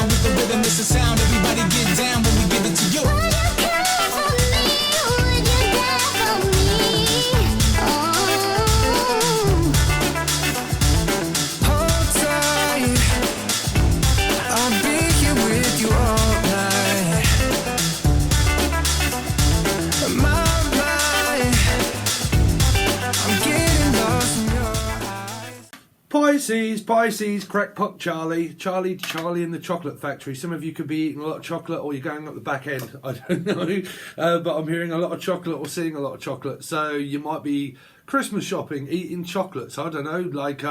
down with the rhythm, it's a sound. Everybody get down when we give it to you. Would you care for me? Would you care for me? Hold tight, I'll be here with you all night. My mind, I'm getting lost in your eyes. Pisces, crackpot Charlie in the chocolate factory. Some of you could be eating a lot of chocolate, or you're going up the back end. I don't know, but I'm hearing a lot of chocolate or seeing a lot of chocolate. So you might be Christmas shopping, eating chocolates. I don't know, like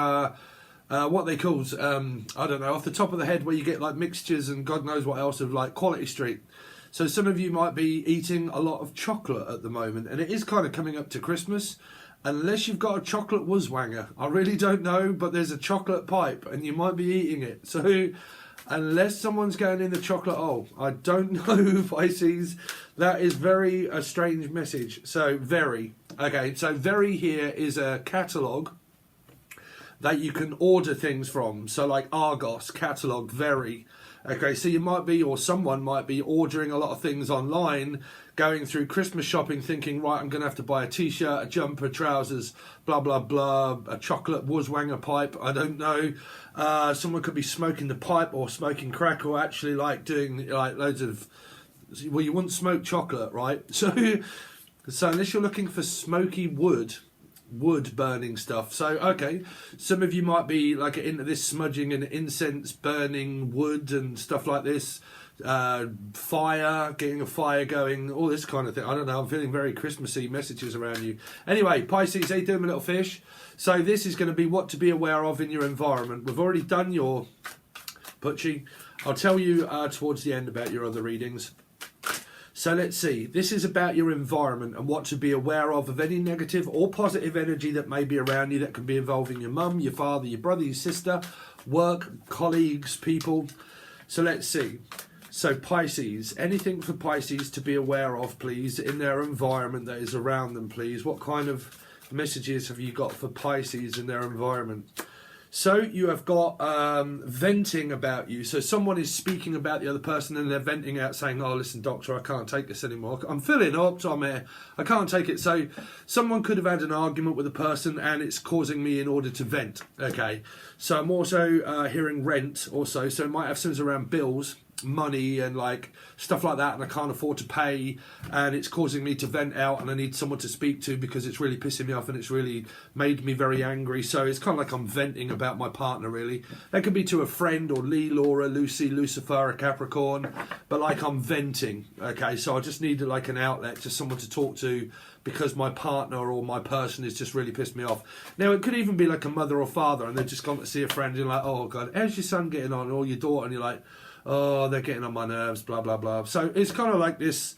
what they call, I don't know, off the top of the head, where you get like mixtures and God knows what else of like Quality Street. So some of you might be eating a lot of chocolate at the moment, and it is kind of coming up to Christmas. Unless you've got a chocolate wuzzwanger, I really don't know, but there's a chocolate pipe and you might be eating it. So unless someone's going in the chocolate hole, I don't know, Pisces. That is very a strange message. So very. Okay, so very here is a catalogue that you can order things from. So like Argos, catalogue, very. Okay, so you might be, or someone might be ordering a lot of things online, going through Christmas shopping thinking, right, I'm going to have to buy a t-shirt, a jumper, trousers, blah, blah, blah, a chocolate wuzzwanger pipe, I don't know. Someone could be smoking the pipe or smoking crack, or actually like doing like loads of, well, you wouldn't smoke chocolate, right? So unless you're looking for smoky wood burning stuff. So okay, some of you might be like into this smudging and incense burning wood and stuff like this, fire, getting a fire going, all this kind of thing. I don't know, I'm feeling very Christmassy messages around you. Anyway, Pisces, how you doing, my little fish? So this is going to be what to be aware of in your environment. We've already done your Putchie. I'll tell you towards the end about your other readings. So let's see, this is about your environment and what to be aware of any negative or positive energy that may be around you that can be involving your mum, your father, your brother, your sister, work, colleagues, people. So let's see. So Pisces, anything for Pisces to be aware of, please, in their environment that is around them, please. What kind of messages have you got for Pisces in their environment? So you have got venting about you. So someone is speaking about the other person and they're venting out saying, oh, listen, doctor, I can't take this anymore. I'm filling up, so I can't take it. So someone could have had an argument with a person and it's causing me in order to vent. Okay. So I'm also hearing rent also. So it might have things around bills, money and like stuff like that, and I can't afford to pay, and it's causing me to vent out, and I need someone to speak to because it's really pissing me off and it's really made me very angry. So it's kind of like I'm venting about my partner, really. That could be to a friend, or Lee, Laura, Lucy, Lucifer, a Capricorn, but like I'm venting. Okay, so I just need like an outlet, just someone to talk to, because my partner or my person has just really pissed me off. Now, it could even be like a mother or father, and they've just gone to see a friend and you're like, oh God, how's your son getting on? Or your daughter, and you're like, oh, they're getting on my nerves, blah, blah, blah. So it's kind of like this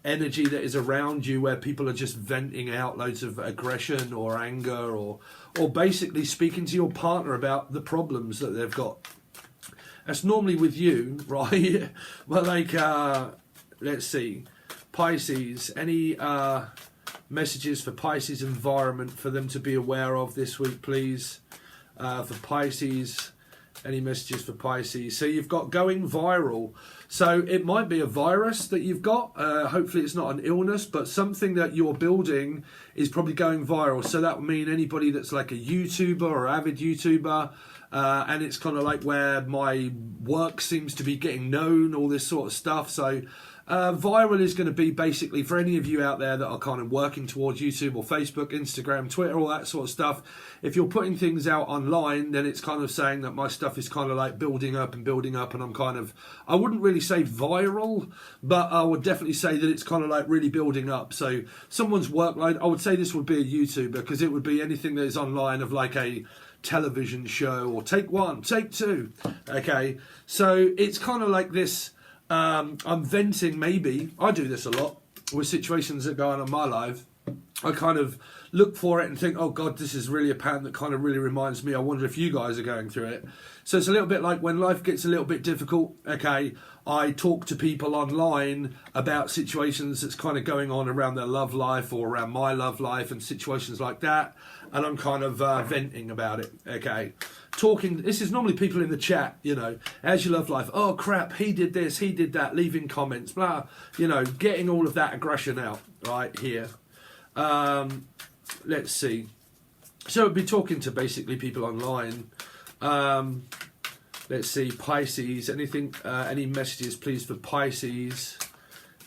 energy that is around you where people are just venting out loads of aggression or anger, or basically speaking to your partner about the problems that they've got. That's normally with you, right? But like, let's see, Pisces, any messages for Pisces environment for them to be aware of this week, please? For Pisces, any messages for Pisces? So you've got going viral. So it might be a virus that you've got. Hopefully it's not an illness, but something that you're building is probably going viral. So that would mean anybody that's like a YouTuber or avid YouTuber, and it's kind of like where my work seems to be getting known, all this sort of stuff. So viral is going to be basically for any of you out there that are kind of working towards YouTube or Facebook, Instagram, Twitter, all that sort of stuff. If you're putting things out online, then it's kind of saying that my stuff is kind of like building up, and I'm kind of, I wouldn't really say viral, but I would definitely say that it's kind of like really building up. So someone's workload, I would say this would be a YouTuber, because it would be anything that is online of like a television show, or take one, take two. Okay, so it's kind of like this. I'm venting, maybe. I do this a lot with situations that go on in my life. I kind of look for it and think, oh God, this is really a pattern that kind of really reminds me. I wonder if you guys are going through it. So it's a little bit like when life gets a little bit difficult, okay, I talk to people online about situations that's kind of going on around their love life or around my love life and situations like that. And I'm kind of venting about it, okay. talking. This is normally people in the chat, you know, how's your love life? Oh crap, he did this, he did that, leaving comments, blah, you know, getting all of that aggression out right here. Let's see. So it'd be talking to basically people online. Let's see, Pisces, anything, any messages please for Pisces?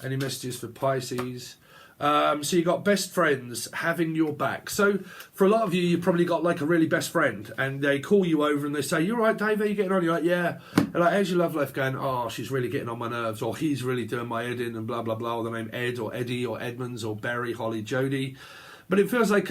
Any messages for Pisces? So you got best friends having your back. So for a lot of you, you've probably got like a really best friend, and they call you over and they say, "You all right, Dave? How you getting on?" You're like, "Yeah." They're like, "How's your love life going?" "Oh, she's really getting on my nerves," or "He's really doing my head in," and blah blah blah. Or the name Ed or Eddie or Edmonds or Barry, Holly, Jody. But it feels like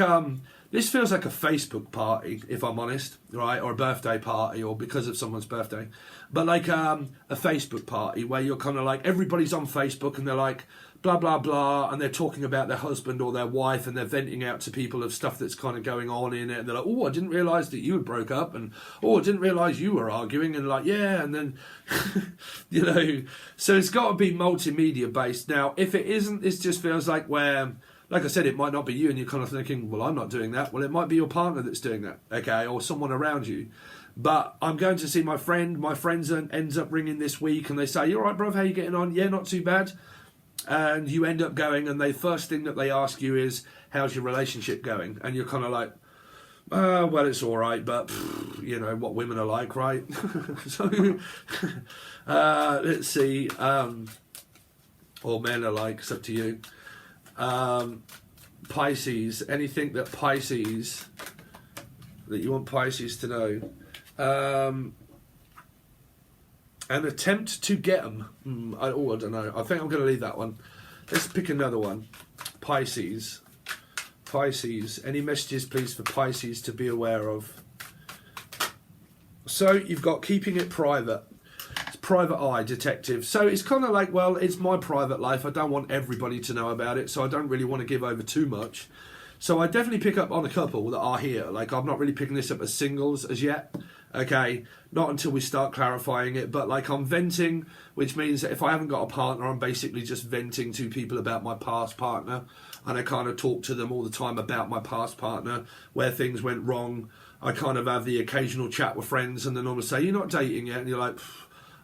this feels like a Facebook party, if I'm honest, right? Or a birthday party, or because of someone's birthday. But like a Facebook party where you're kind of like, everybody's on Facebook and they're like, blah, blah, blah, and they're talking about their husband or their wife, and they're venting out to people of stuff that's kind of going on in it. And they're like, "Oh, I didn't realise that you had broke up," and "Oh, I didn't realise you were arguing," and like, "Yeah," and then, you know, so it's got to be multimedia based. Now, if it isn't, this just feels like where, like I said, it might not be you, and you're kind of thinking, "Well, I'm not doing that." Well, it might be your partner that's doing that, okay, or someone around you. But I'm going to see my friend. My friend ends up ringing this week, and they say, "You all right, bruv? How you getting on?" "Yeah, not too bad." And you end up going, and the first thing that they ask you is, "How's your relationship going?" And you're kind of like, "Well, it's all right, but you know what women are like, right?" So let's see, or men are like. It's up to you. Pisces, anything that Pisces, that you want Pisces to know. An attempt to get them. I don't know. I think I'm going to leave that one. Let's pick another one. Pisces. Pisces. Any messages, please, for Pisces to be aware of? So you've got keeping it private. It's private eye, detective. So it's kind of like, well, it's my private life. I don't want everybody to know about it, so I don't really want to give over too much. So I definitely pick up on a couple that are here. Like, I'm not really picking this up as singles as yet. Okay, not until we start clarifying it, but like I'm venting, which means that if I haven't got a partner, I'm basically just venting to people about my past partner, and I kind of talk to them all the time about my past partner, where things went wrong. I kind of have the occasional chat with friends, and then I'm going to say, "You're not dating yet?" And you're like,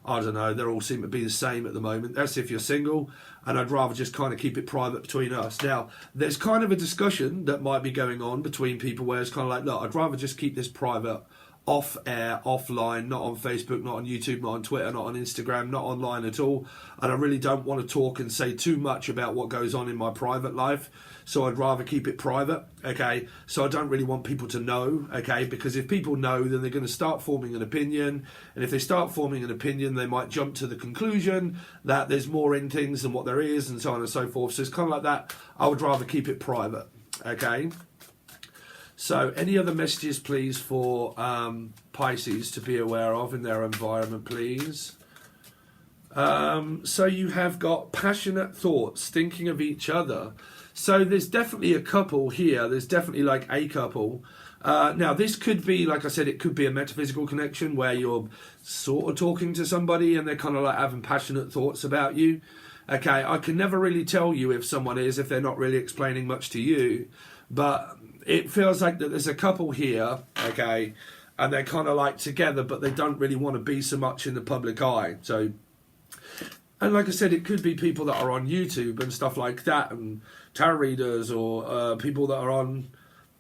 "I don't know, they all seem to be the same at the moment." That's if you're single, and I'd rather just kind of keep it private between us. Now, there's kind of a discussion that might be going on between people where it's kind of like, "Look, I'd rather just keep this private, off air, offline, not on Facebook, not on YouTube, not on Twitter, not on Instagram, not online at all. And I really don't want to talk and say too much about what goes on in my private life. So I'd rather keep it private, okay? So I don't really want people to know, okay? Because if people know, then they're going to start forming an opinion. And if they start forming an opinion, they might jump to the conclusion that there's more in things than what there is, and so on and so forth. So it's kind of like that. I would rather keep it private, okay? So any other messages, please, for Pisces to be aware of in their environment, please? So you have got passionate thoughts, thinking of each other. So there's definitely a couple here. There's definitely like a couple. Now, this could be, like I said, it could be a metaphysical connection where you're sort of talking to somebody and they're kind of like having passionate thoughts about you. Okay, I can never really tell you if someone is, if they're not really explaining much to you. But it feels like that there's a couple here, okay, and they're kind of like together, but they don't really want to be so much in the public eye. So, and like I said, it could be people that are on YouTube and stuff like that, and tarot readers, or people that are on,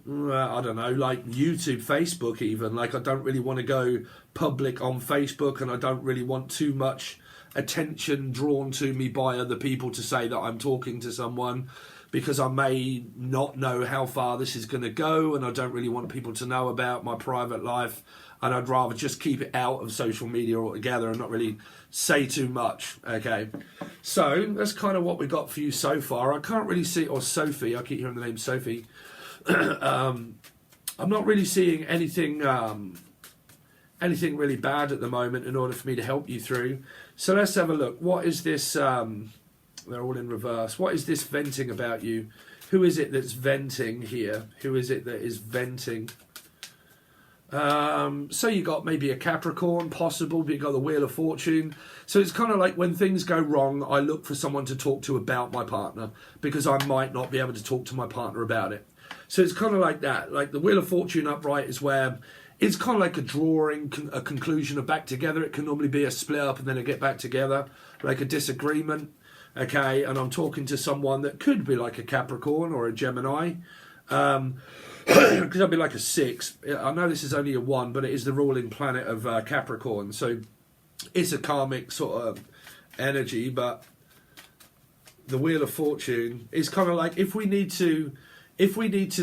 I don't know, like YouTube, Facebook even. Like, I don't really want to go public on Facebook, and I don't really want too much attention drawn to me by other people to say that I'm talking to someone, because I may not know how far this is going to go, and I don't really want people to know about my private life, and I'd rather just keep it out of social media altogether and not really say too much, okay? So that's kind of what we got for you so far. I can't really see, or Sophie, I keep hearing the name Sophie. I'm not really seeing anything really bad at the moment in order for me to help you through. So let's have a look. What is this... they're all in reverse. What is this venting about you? Who is it that's venting here? Who is it that is venting? So you got maybe a Capricorn, possible, but you got the Wheel of Fortune. So it's kind of like when things go wrong, I look for someone to talk to about my partner, because I might not be able to talk to my partner about it. So it's kind of like that. Like the Wheel of Fortune upright is where it's kind of like a drawing, a conclusion, a back together. It can normally be a split up and then a get back together, like a disagreement. Okay, and I'm talking to someone that could be like a Capricorn or a Gemini. Because I'd be like a 6. I know this is only a 1, but it is the ruling planet of Capricorn. So it's a karmic sort of energy, but the Wheel of Fortune is kind of like if we need to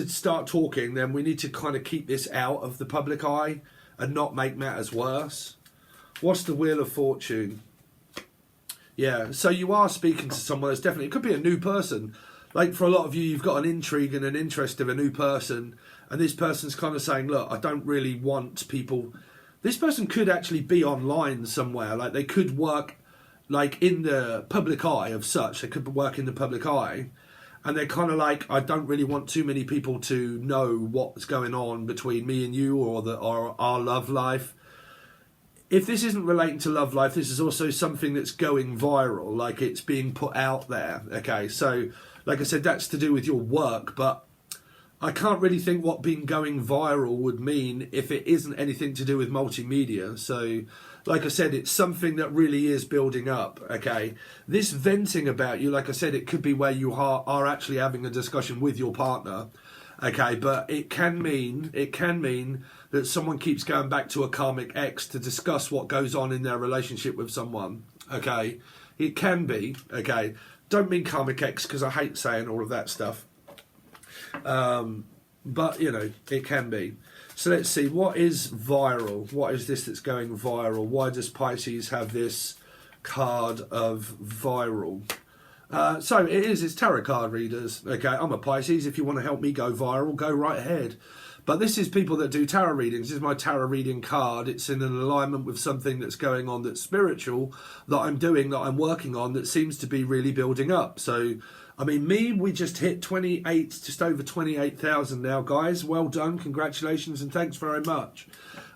start talking, then we need to kind of keep this out of the public eye and not make matters worse. What's the Wheel of Fortune? Yeah, so you are speaking to someone that's definitely, it could be a new person. Like for a lot of you, you've got an intrigue and an interest of a new person, and this person's kind of saying, look, I don't really want people. This person could actually be online somewhere, like they could work like in the public eye of such, they could work in the public eye, and they're kind of like, I don't really want too many people to know what's going on between me and you or our love life. If this isn't relating to love life, this is also something that's going viral, like it's being put out there. Okay, so like I said, that's to do with your work, but I can't really think what being going viral would mean if it isn't anything to do with multimedia. So like I said, it's something that really is building up. Okay, this venting about you, like I said, it could be where you are actually having a discussion with your partner. Okay, but it can mean that someone keeps going back to a karmic ex to discuss what goes on in their relationship with someone. Okay, it can be. Okay, don't mean karmic ex because I hate saying all of that stuff. But you know, it can be. So let's see, what is viral? What is this that's going viral? Why does Pisces have this card of viral? So it's tarot card readers. Okay, I'm a Pisces. If you want to help me go viral, go right ahead. But this is people that do tarot readings. This is my tarot reading card. It's in an alignment with something that's going on that's spiritual, that I'm doing, that I'm working on, that seems to be really building up. So, I mean, we just hit 28, just over 28,000 now, guys. Well done. Congratulations and thanks very much.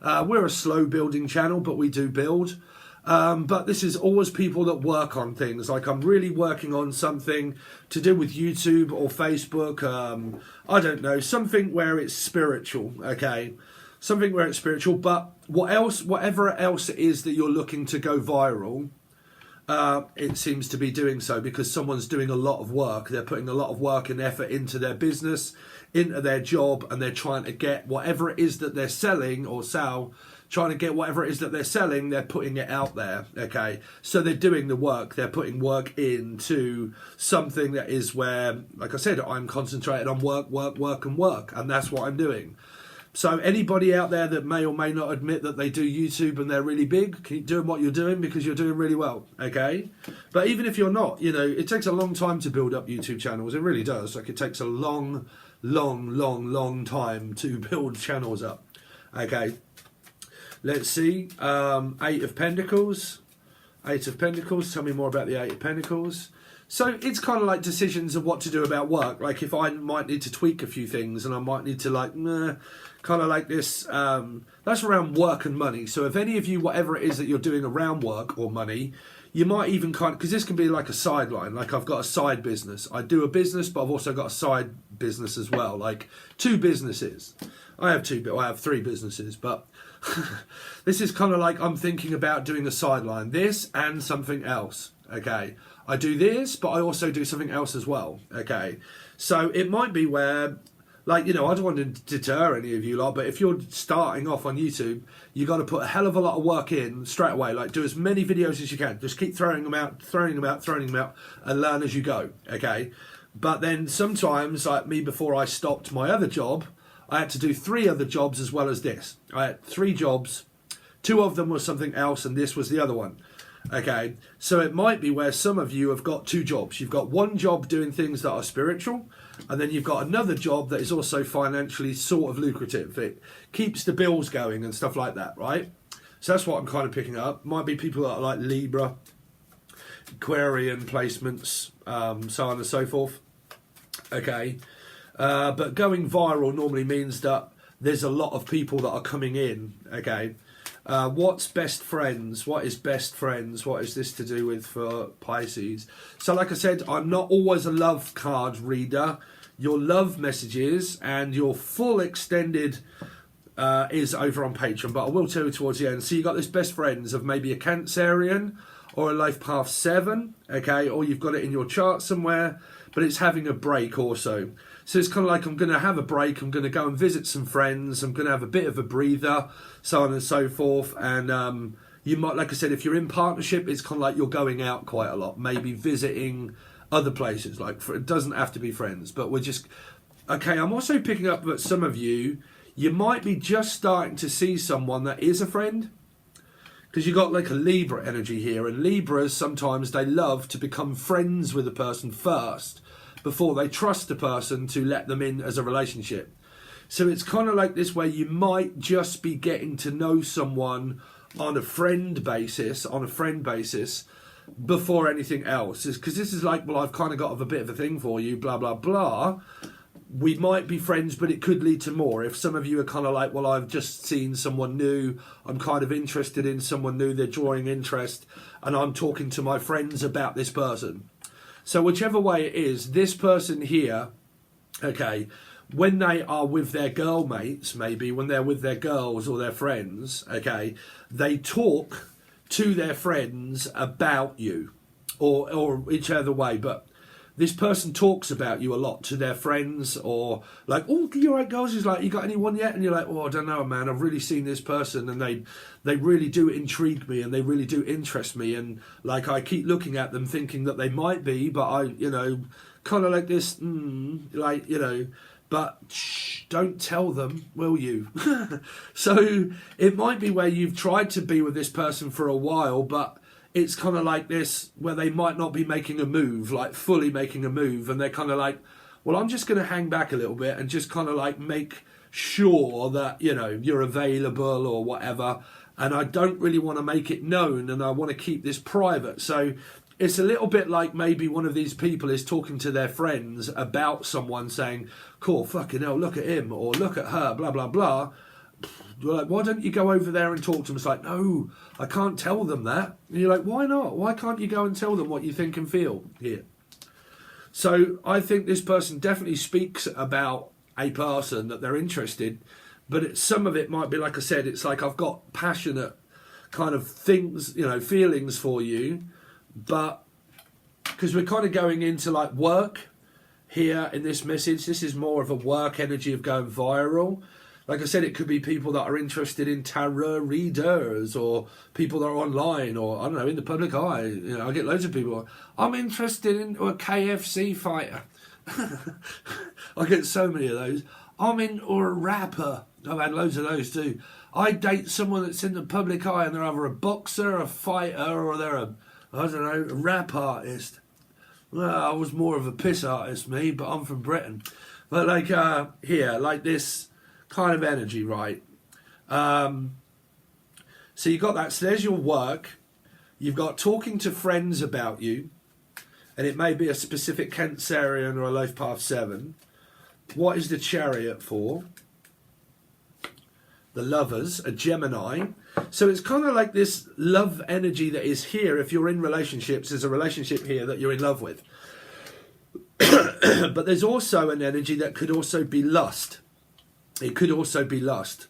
We're a slow building channel, but we do build. But this is always people that work on things. Like I'm really working on something to do with YouTube or Facebook. I don't know, something where it's spiritual. Okay, something where it's spiritual. But whatever else it is that you're looking to go viral, it seems to be doing so because someone's doing a lot of work. They're putting a lot of work and effort into their business, into their job, and they're trying to get whatever it is that they're selling or trying to get whatever it is that they're selling, they're putting it out there. Okay, so they're doing the work, they're putting work into something that is where, like I said, I'm concentrated on work, and that's what I'm doing. So anybody out there that may or may not admit that they do YouTube and they're really big, keep doing what you're doing because you're doing really well. Okay, but even if you're not, you know, it takes a long time to build up YouTube channels. It really does. Like it takes a long time to build channels up. Okay. Let's see, 8 of Pentacles. 8 of Pentacles, tell me more about the 8 of Pentacles. So it's kind of like decisions of what to do about work. Like if I might need to tweak a few things and I might need to kind of like this, that's around work and money. So if any of you, whatever it is that you're doing around work or money, you might even because this can be like a sideline. Like I've got a side business. I do a business, but I've also got a side business as well. Like 2 businesses. I have 3 businesses, but this is kind of like I'm thinking about doing a sideline, this and something else. Okay, I do this, but I also do something else as well. Okay, so it might be where, like, you know, I don't want to deter any of you lot, but if you're starting off on YouTube, you got to put a hell of a lot of work in straight away. Like, do as many videos as you can. Just keep throwing them out, and learn as you go. Okay, but then sometimes, like me, before I stopped my other job, I had to do 3 other jobs as well as this. I had 3 jobs. 2 of them was something else, and this was the other one. Okay, so it might be where some of you have got 2 jobs. You've got one job doing things that are spiritual, and then you've got another job that is also financially sort of lucrative. It keeps the bills going and stuff like that, right? So that's what I'm kind of picking up. Might be people that are like Libra, Aquarian placements, so on and so forth. Okay. But going viral normally means that there's a lot of people that are coming in. Okay, what's best friends? What is best friends? What is this to do with for Pisces? So like I said, I'm not always a love card reader. Your love messages and your full extended is over on Patreon, but I will tell you towards the end. So you got this best friends of maybe a Cancerian or a life path 7, okay, or you've got it in your chart somewhere, but it's having a break also. So it's kind of like, I'm going to have a break, I'm going to go and visit some friends, I'm going to have a bit of a breather, so on and so forth. And you might, like I said, if you're in partnership, it's kind of like you're going out quite a lot, maybe visiting other places. Like, it doesn't have to be friends, but we're just... Okay, I'm also picking up that some of you might be just starting to see someone that is a friend. Because you've got like a Libra energy here, and Libras, sometimes they love to become friends with a person first before they trust a person to let them in as a relationship. So it's kind of like this, where you might just be getting to know someone on a friend basis, before anything else. Because this is like, well, I've kind of got a bit of a thing for you, blah, blah, blah. We might be friends, but it could lead to more. If some of you are kind of like, well, I've just seen someone new, I'm kind of interested in someone new, they're drawing interest, and I'm talking to my friends about this person. So whichever way it is, this person here, okay, when they are with their girl mates, maybe when they're with their girls or their friends, okay, they talk to their friends about you, or each other way, but this person talks about you a lot to their friends, or like, oh, you all right, girls? He's like, you got anyone yet? And you're like, oh, I don't know, man. I've really seen this person, and they really do intrigue me, and they really do interest me, and like I keep looking at them, thinking that they might be, but I, kind of like this, but shh, don't tell them, will you? So it might be where you've tried to be with this person for a while, but it's kind of like this, where they might not be making a move, like fully making a move, and they're kind of like, well, I'm just going to hang back a little bit and just kind of like make sure that, you're available or whatever, and I don't really want to make it known, and I want to keep this private. So it's a little bit like maybe one of these people is talking to their friends about someone, saying, cool, fucking hell, look at him, or look at her, blah, blah, blah. You're like, why don't you go over there and talk to them? It's like, no, I can't tell them that. And you're like, why not? Why can't you go and tell them what you think and feel here? So I think this person definitely speaks about a person that they're interested, but some of it might be, like I said, it's like, I've got passionate kind of things, feelings for you, but because we're kind of going into like work here in this message, this is more of a work energy of going viral. Like I said, it could be people that are interested in tarot readers, or people that are online, or, I don't know, in the public eye. I get loads of people, I'm interested in a KFC fighter. I get so many of those. I'm into a rapper. I've had loads of those too. I date someone that's in the public eye, and they're either a boxer, a fighter, or they're a rap artist. Well, I was more of a piss artist, me, but I'm from Britain. But like here, like this kind of energy, right? So you got that. So there's your work. You've got talking to friends about you, and it may be a specific Cancerian or a life path 7. What is the Chariot for? The Lovers, a Gemini. So it's kind of like this love energy that is here. If you're in relationships, there's a relationship here that you're in love with. But there's also an energy that could also be lust. It could also be lust,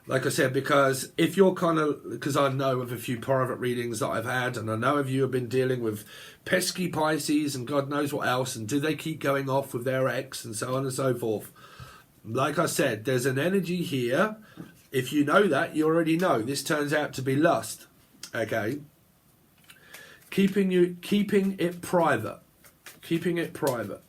like I said, because if you're because I know of a few private readings that I've had, and I know of you have been dealing with pesky Pisces and God knows what else, and do they keep going off with their ex and so on and so forth. Like I said, there's an energy here. If you know that, you already know this turns out to be lust, okay? Keeping it private. Keeping it private.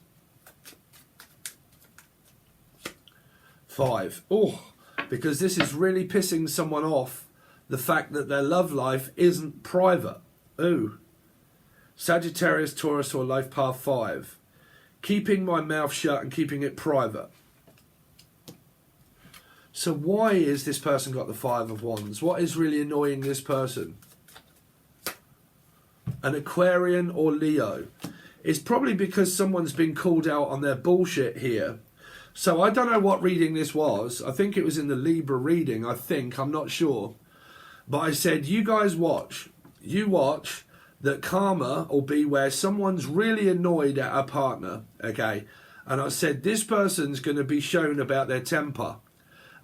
5. Oh, because this is really pissing someone off, the fact that their love life isn't private. Ooh. Sagittarius, Taurus, or life path 5. Keeping my mouth shut and keeping it private. So why is this person got the 5 of Wands? What is really annoying this person? An Aquarian or Leo. It's probably because someone's been called out on their bullshit here. So I don't know what reading this was. I think it was in the Libra reading, I'm not sure. But I said, you guys watch. You watch that karma will be where someone's really annoyed at a partner, okay? And I said, this person's going to be shown about their temper.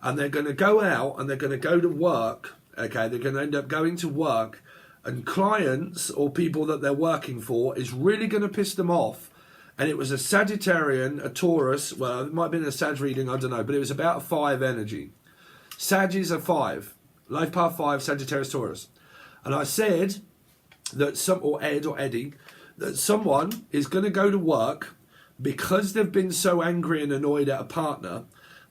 and they're going to go out and they're going to go to work. Okay, they're going to end up going to work, and clients or people that they're working for is really going to piss them off. And it was a Sagittarian, a Taurus, well, it might have been a Sag reading, I don't know, but it was about a 5 energy. Sag is a 5, life path 5, Sagittarius, Taurus. And I said that or Ed or Eddie, that someone is going to go to work because they've been so angry and annoyed at a partner.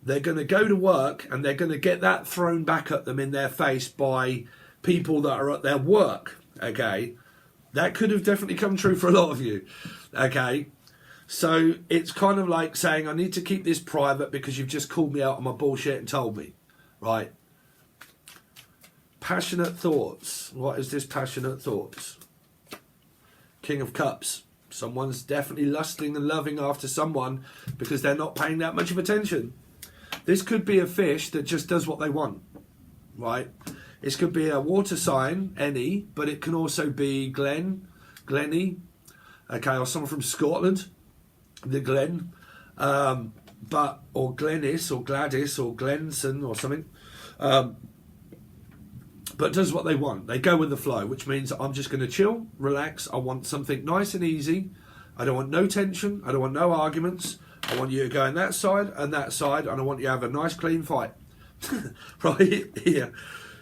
They're going to go to work and they're going to get that thrown back at them in their face by people that are at their work. Okay, that could have definitely come true for a lot of you. Okay. So it's kind of like saying, I need to keep this private because you've just called me out on my bullshit and told me. Right? Passionate thoughts. What is this passionate thoughts? King of Cups. Someone's definitely lusting and loving after someone because they're not paying that much of attention. This could be a fish that just does what they want. Right? This could be a water sign, any, but it can also be Glenny, okay, or someone from Scotland. The Glen, or Glennis, or Gladys, or Glenson, or something, but does what they want. They go with the flow, which means I'm just going to chill, relax. I want something nice and easy. I don't want no tension. I don't want no arguments. I want you to go on that side, and I want you to have a nice, clean fight, right here.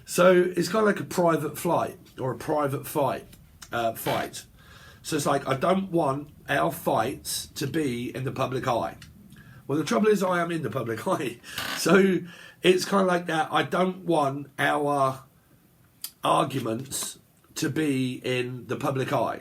So it's kind of like a private flight or a private fight. So it's like, I don't want our fights to be in the public eye. Well, the trouble is I am in the public eye. So it's kind of like that. I don't want our arguments to be in the public eye.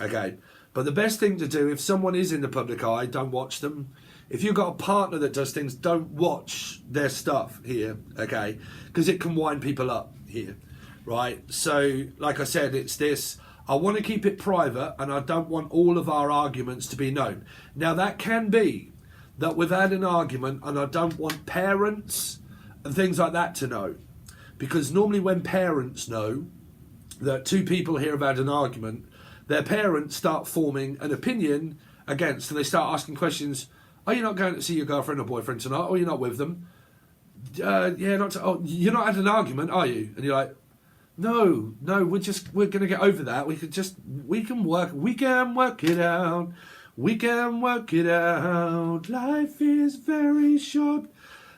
Okay. But the best thing to do, if someone is in the public eye, don't watch them. If you've got a partner that does things, don't watch their stuff here. Okay. Because it can wind people up here. Right. So, like I said, it's this. I want to keep it private and I don't want all of our arguments to be known. Now that can be that we've had an argument and I don't want parents and things like that to know. Because normally when parents know that two people here have had an argument, their parents start forming an opinion against, and they start asking questions. Are you not going to see your girlfriend or boyfriend tonight? Or you're not with them? Yeah, not to, oh, you're not had an argument, are you? And you're like, No, we're going to get over that. We can work it out. We can work it out. Life is very short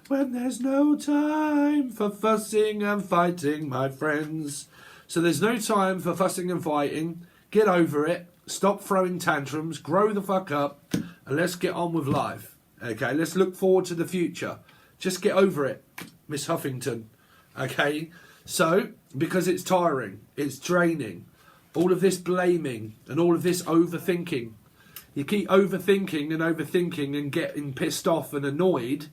when there's no time for fussing and fighting, my friends. So there's no time for fussing and fighting. Get over it. Stop throwing tantrums. Grow the fuck up. And let's get on with life. Okay, let's look forward to the future. Just get over it, Miss Huffington. Okay? So, because it's tiring, it's draining, all of this blaming and all of this overthinking. You keep overthinking and getting pissed off and annoyed,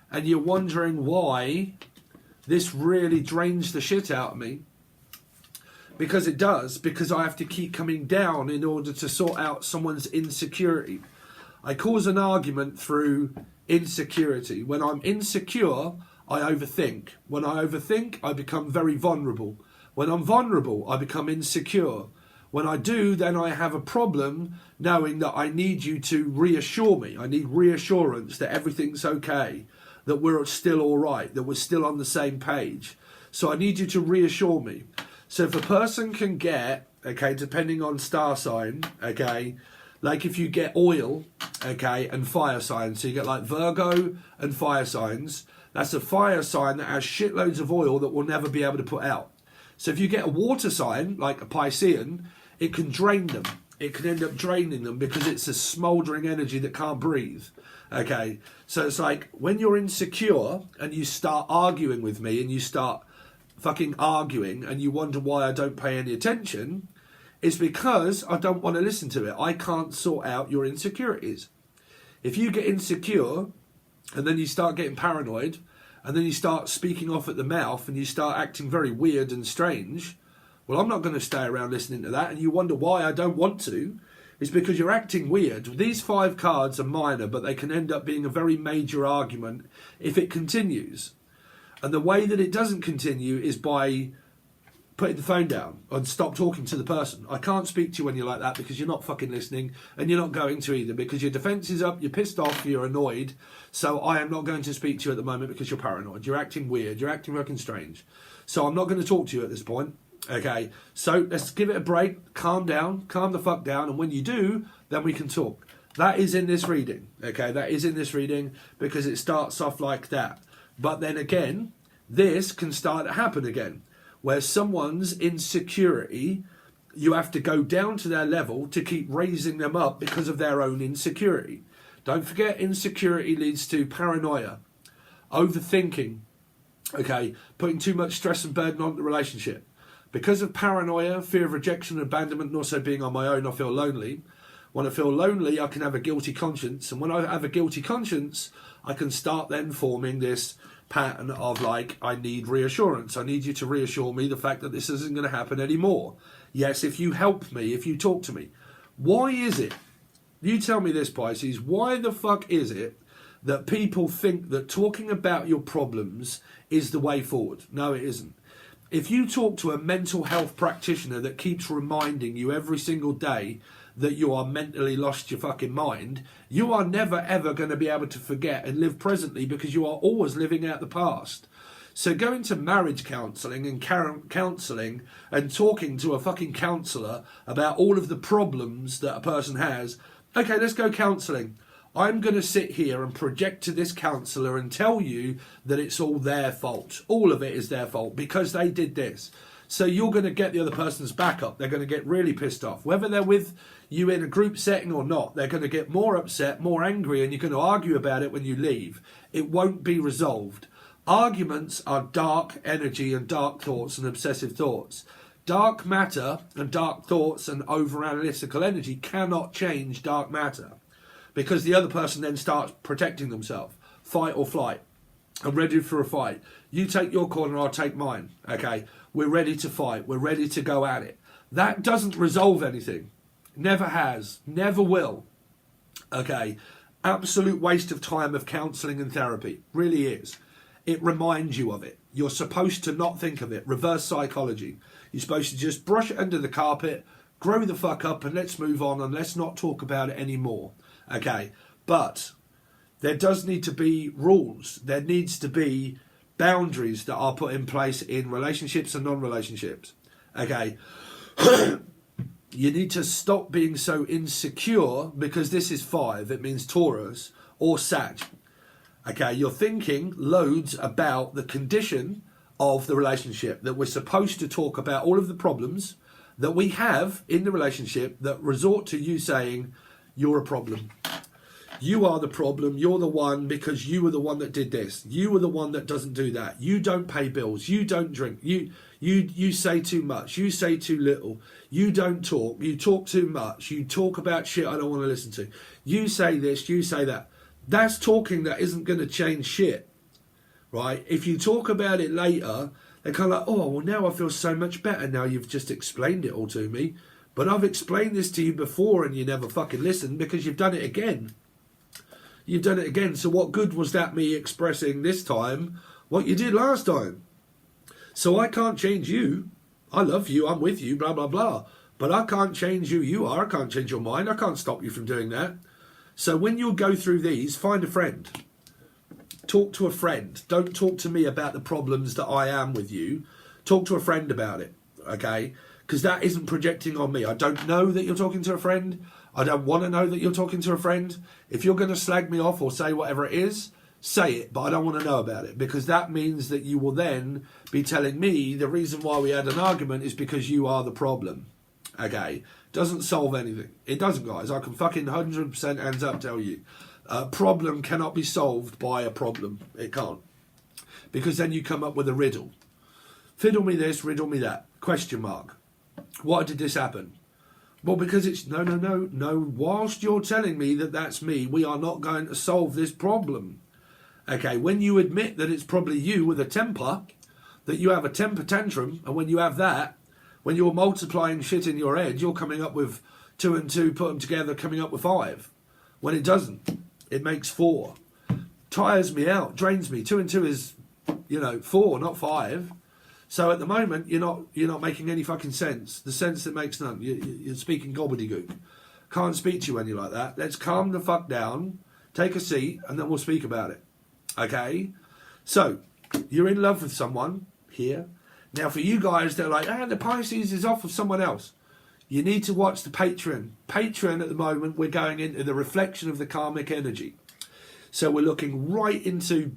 and you're wondering why this really drains the shit out of me. Because it does, because I have to keep coming down in order to sort out someone's insecurity. I cause an argument through insecurity. When I'm insecure, I overthink. When I overthink, I become very vulnerable. When I'm vulnerable, I become insecure. When I do, then I have a problem knowing that I need you to reassure me. I need reassurance that everything's okay, that we're still all right, that we're still on the same page. So I need you to reassure me. So if a person can get, okay, depending on star sign, okay, like if you get oil, okay, and fire signs, so you get like Virgo and fire signs, that's a fire sign that has shitloads of oil that we'll never be able to put out. So if you get a water sign, like a Piscean, it can drain them. It can end up draining them because it's a smouldering energy that can't breathe. Okay, so it's like when you're insecure and you start arguing with me and you start fucking arguing and you wonder why I don't pay any attention, it's because I don't want to listen to it. I can't sort out your insecurities. If you get insecure and then you start getting paranoid and then you start speaking off at the mouth and you start acting very weird and strange, well, I'm not going to stay around listening to that. And you wonder why I don't want to. It's because you're acting weird. These 5 cards are minor, but they can end up being a very major argument if it continues. And the way that it doesn't continue is by putting the phone down and stop talking to the person. I can't speak to you when you're like that because you're not fucking listening, and you're not going to either because your defence is up, you're pissed off, you're annoyed. So I am not going to speak to you at the moment because you're paranoid. You're acting weird. You're acting fucking strange. So I'm not going to talk to you at this point. Okay, so let's give it a break. Calm down. Calm the fuck down. And when you do, then we can talk. That is in this reading. Okay, that is in this reading because it starts off like that. But then again, this can start to happen again, where someone's insecurity, you have to go down to their level to keep raising them up because of their own insecurity. Don't forget, insecurity leads to paranoia, overthinking, okay, putting too much stress and burden on the relationship. Because of paranoia, fear of rejection and abandonment, and also being on my own, I feel lonely. When I feel lonely, I can have a guilty conscience. And when I have a guilty conscience, I can start then forming this pattern of like, I need reassurance. I need you to reassure me the fact that this isn't going to happen anymore. Yes, if you help me, if you talk to me. Why is it? You tell me this, Pisces. Why the fuck is it that people think that talking about your problems is the way forward? No, it isn't. If you talk to a mental health practitioner that keeps reminding you every single day that you are mentally lost your fucking mind, you are never ever going to be able to forget and live presently because you are always living out the past. So going to marriage counselling and counselling and talking to a fucking counsellor about all of the problems that a person has, okay, let's go counselling. I'm going to sit here and project to this counsellor and tell you that it's all their fault. All of it is their fault because they did this. So you're going to get the other person's back up. They're going to get really pissed off. Whether they're with you in a group setting or not, they're going to get more upset, more angry, and you're going to argue about it when you leave. It won't be resolved. Arguments are dark energy and dark thoughts and obsessive thoughts. Dark matter and dark thoughts and over-analytical energy cannot change dark matter because the other person then starts protecting themselves. Fight or flight. I'm ready for a fight. You take your corner, I'll take mine. Okay, we're ready to fight. We're ready to go at it. That doesn't resolve anything. Never has. Never will. Okay, absolute waste of time of counselling and therapy. Really is. It reminds you of it. You're supposed to not think of it. Reverse psychology. You're supposed to just brush it under the carpet, grow the fuck up, and let's move on and let's not talk about it anymore. Okay, but there does need to be rules. There needs to be boundaries that are put in place in relationships and non-relationships. Okay, you need to stop being so insecure because this is 5. It means Taurus or Sag. Okay, you're thinking loads about the condition of the relationship, that we're supposed to talk about all of the problems that we have in the relationship that resort to you saying, you're a problem. You are the problem. You're the one because you were the one that did this. You were the one that doesn't do that. You don't pay bills. You don't drink. You say too much. You say too little. You don't talk. You talk too much. You talk about shit I don't want to listen to. You say this. You say that. That's talking that isn't going to change shit, right? If you talk about it later, they're kind of like, oh, well, now I feel so much better. Now you've just explained it all to me. But I've explained this to you before and you never fucking listened because you've done it again. You've done it again. So what good was that me expressing this time what you did last time? So I can't change you. I love you. I'm with you, blah, blah, blah. But I can't change who you are. I can't change your mind. I can't stop you from doing that. So when you go through these, find a friend. Talk to a friend. Don't talk to me about the problems that I am with you. Talk to a friend about it, okay? Because that isn't projecting on me. I don't know that you're talking to a friend. I don't want to know that you're talking to a friend. If you're going to slag me off or say whatever it is, say it, but I don't want to know about it because that means that you will then be telling me the reason why we had an argument is because you are the problem. Okay? Doesn't solve anything. It doesn't, guys. I can fucking 100% hands up tell you. A problem cannot be solved by a problem. It can't. Because then you come up with a riddle. Fiddle me this, riddle me that. Question mark. Why did this happen? Well, because it's... No. Whilst you're telling me that that's me, we are not going to solve this problem. Okay, when you admit that it's probably you with a temper, that you have a temper tantrum, and when you have that, when you're multiplying shit in your head, you're coming up with 2 and 2, put them together, coming up with 5. When it doesn't, it makes 4. Tires me out, drains me. 2 and 2 is, 4, not 5. So at the moment, you're not making any fucking sense. The sense that makes none. You're speaking gobbledygook. Can't speak to you when you're like that. Let's calm the fuck down, take a seat, and then we'll speak about it. Okay? So, you're in love with someone here. Now, for you guys that are like, the Pisces is off with someone else, you need to watch the Patreon. Patreon, at the moment, we're going into the reflection of the karmic energy. So we're looking right into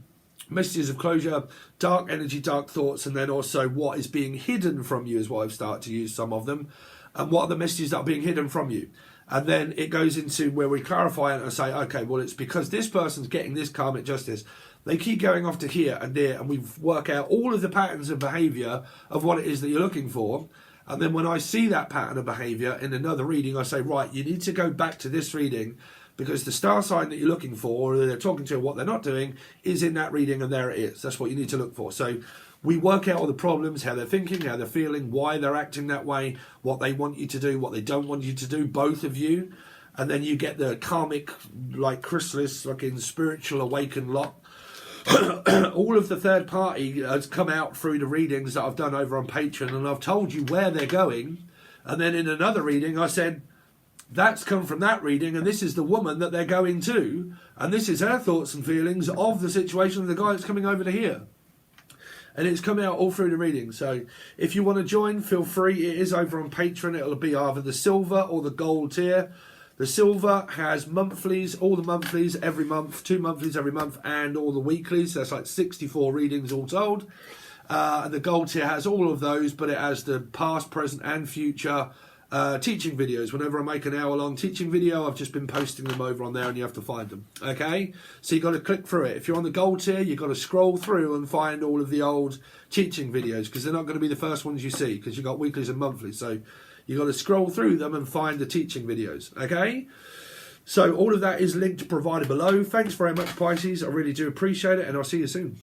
messages of closure, dark energy, dark thoughts, and then also what is being hidden from you is what I've started to use some of them. And what are the messages that are being hidden from you? And then it goes into where we clarify it and say, okay, well, it's because this person's getting this karmic justice. They keep going off to here and there, and we work out all of the patterns of behaviour of what it is that you're looking for. And then when I see that pattern of behaviour in another reading, I say, right, you need to go back to this reading because the star sign that you're looking for, or they're talking to, what they're not doing, is in that reading, and there it is. That's what you need to look for. So we work out all the problems, how they're thinking, how they're feeling, why they're acting that way, what they want you to do, what they don't want you to do, both of you. And then you get the karmic, like chrysalis, fucking spiritual awakened lot. All of the third party has come out through the readings that I've done over on Patreon, and I've told you where they're going. And then in another reading, I said, that's come from that reading, and this is the woman that they're going to, and this is her thoughts and feelings of the situation of the guy that's coming over to here. And it's come out all through the reading. So if you want to join, feel free. It is over on Patreon. It'll be either the silver or the gold tier. The silver has monthlies, all the monthlies every month, 2 monthlies every month, and all the weeklies. So that's like 64 readings all told. And the gold tier has all of those, but it has the past, present, and future teaching videos. Whenever I make an hour-long teaching video, I've just been posting them over on there, and you have to find them. Okay? So you've got to click through it. If you're on the gold tier, you've got to scroll through and find all of the old teaching videos, because they're not going to be the first ones you see, because you've got weeklies and monthlies. So you've got to scroll through them and find the teaching videos. Okay? So all of that is linked provided below. Thanks very much, Pisces. I really do appreciate it, and I'll see you soon.